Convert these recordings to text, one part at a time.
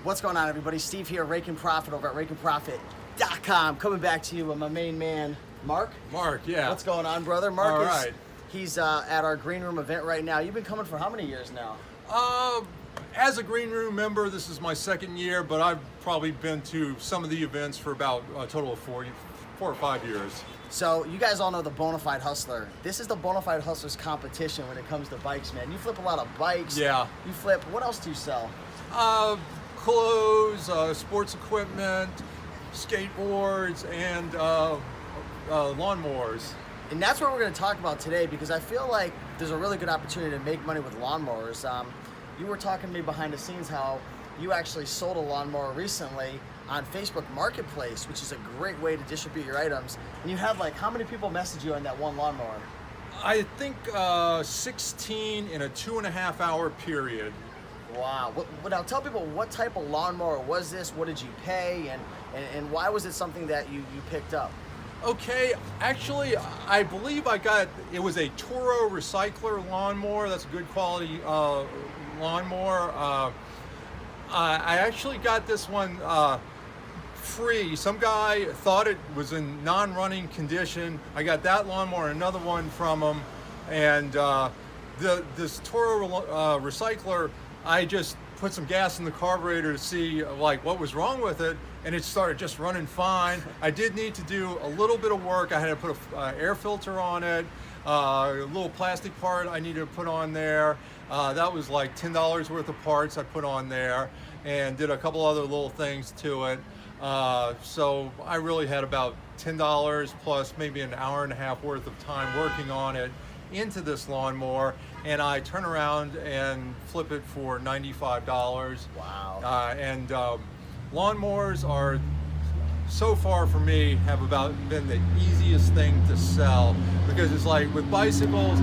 What's going on, everybody? Steve here, Rake and Profit over at rakeandprofit.com. Coming back to you with my main man, Mark. Mark, yeah. What's going on, brother? Mark All right. He's at our green room event right now. You've been coming for how many years now? As a green room member, this is my second year, but I've probably been to some of the events for about a total of 4 or 5 years. So you guys all know the Bonafide Hustler. This is the Bonafide Hustler's competition when it comes to bikes, man. You flip a lot of bikes. Yeah. You flip, what else do you sell? Clothes, sports equipment, skateboards, and lawnmowers. And that's what we're going to talk about today, because I feel like there's a really good opportunity to make money with lawnmowers. You were talking to me behind the scenes how you actually sold a lawnmower recently on Facebook Marketplace, which is a great way to distribute your items. And you had like, how many people message you on that one lawnmower? I think 16 in a 2.5 hour period. Wow. Now tell people, what type of lawnmower was this? What did you pay? And why was it something that you picked up? Okay, actually, I believe it was a Toro Recycler lawnmower. That's a good quality lawnmower. I actually got this one free. Some guy thought it was in non-running condition. I got that lawnmower, another one from him, and this Toro Recycler, I just put some gas in the carburetor to see like what was wrong with it, and it started just running fine. I did need to do a little bit of work. I had to put an air filter on it, a little plastic part I needed to put on there. That was like $10 worth of parts I put on there, and did a couple other little things to it. So I really had about $10 plus maybe an hour and a half worth of time working on it into this lawnmower, and I turn around and flip it for $95. Wow. And lawnmowers are, so far for me, have been the easiest thing to sell, because it's like with bicycles,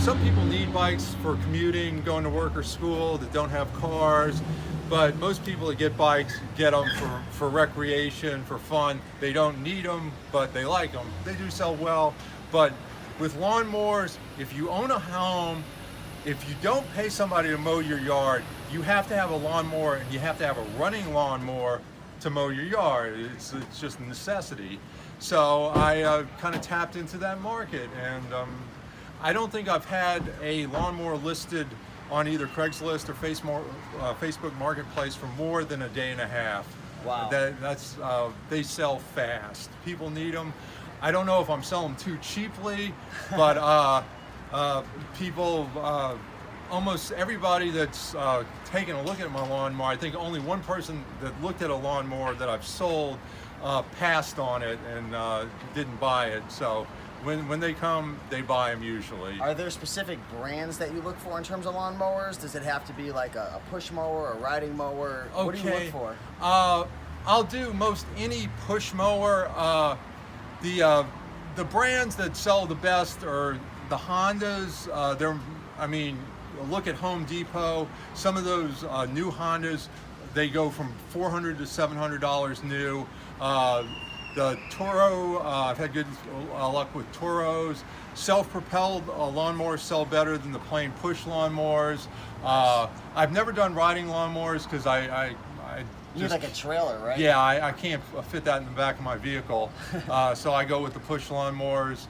some people need bikes for commuting, going to work or school that don't have cars, but most people that get bikes get them for recreation, for fun. They don't need them, but they like them. They do sell well, but with lawnmowers, if you own a home, if you don't pay somebody to mow your yard, you have to have a lawnmower, and you have to have a running lawnmower to mow your yard. It's just a necessity. So I kind of tapped into that market, and I don't think I've had a lawnmower listed on either Craigslist or Facebook Marketplace for more than a day and a half. Wow. They sell fast. People need them. I don't know if I'm selling too cheaply, but people, almost everybody that's taken a look at my lawnmower, I think only one person that looked at a lawnmower that I've sold passed on it and didn't buy it. So when they come, they buy them usually. Are there specific brands that you look for in terms of lawnmowers? Does it have to be like a push mower, a riding mower? Okay. What do you look for? I'll do most any push mower. The brands that sell the best are the Hondas. Look at Home Depot. Some of those new Hondas, they go from $400 to $700 new. The Toro, I've had good luck with Toros. Self-propelled lawnmowers sell better than the plain push lawnmowers. I've never done riding lawnmowers because You need like a trailer, right? Yeah, I can't fit that in the back of my vehicle, so I go with the push lawnmowers.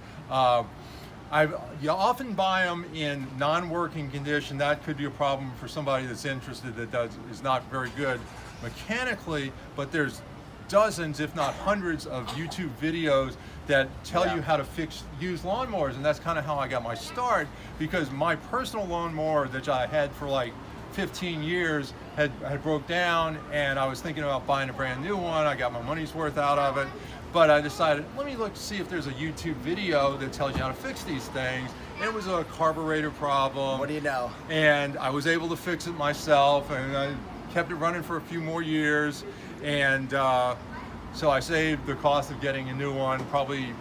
You often buy them in non-working condition. That could be a problem for somebody that's interested that is not very good mechanically, but there's dozens, if not hundreds, of YouTube videos that tell you how to fix used lawnmowers, and that's kind of how I got my start, because my personal lawnmower that I had for like 15 years had broke down, and I was thinking about buying a brand new one. I got my money's worth out of it, but I decided, let me look to see if there's a YouTube video that tells you how to fix these things. And it was a carburetor problem. What do you know? And I was able to fix it myself, and I kept it running for a few more years, and so I saved the cost of getting a new one. Probably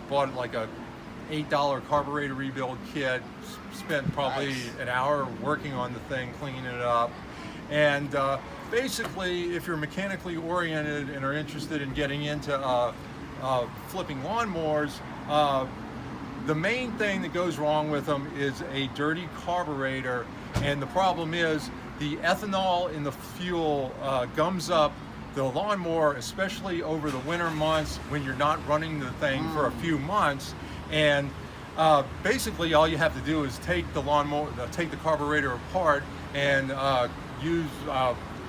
bought like a $8 carburetor rebuild kit, spent probably an hour working on the thing, cleaning it up. And basically, if you're mechanically oriented and are interested in getting into flipping lawnmowers, the main thing that goes wrong with them is a dirty carburetor. And the problem is the ethanol in the fuel gums up the lawnmower, especially over the winter months when you're not running the thing for a few months. And basically all you have to do is take the lawnmower, take the carburetor apart and use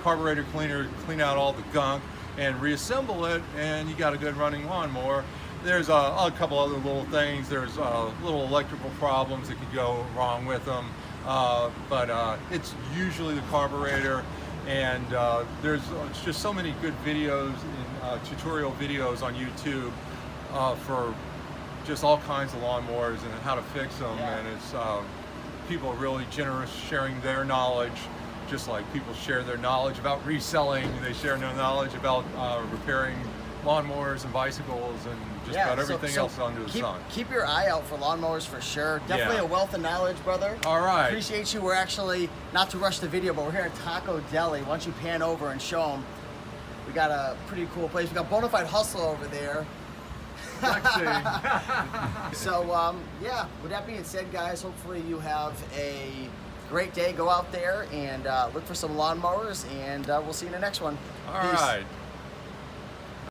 carburetor cleaner to clean out all the gunk and reassemble it, and you got a good running lawnmower. There's a couple other little things. There's little electrical problems that could go wrong with them, but it's usually the carburetor. And there's just so many good videos, tutorial videos on YouTube for just all kinds of lawnmowers and how to fix them. Yeah. And it's people are really generous sharing their knowledge, just like people share their knowledge about reselling. They share their knowledge about repairing lawnmowers and bicycles and just about everything else under the sun. Keep your eye out for lawnmowers for sure. Definitely a wealth of knowledge, brother. All right. Appreciate you. We're actually, not to rush the video, but we're here at Taco Deli. Why don't you pan over and show them? We got a pretty cool place. We got Bonafide Hustle over there. So, yeah, with that being said, guys, hopefully you have a great day. Go out there and look for some lawnmowers, and we'll see you in the next one. All Peace. right.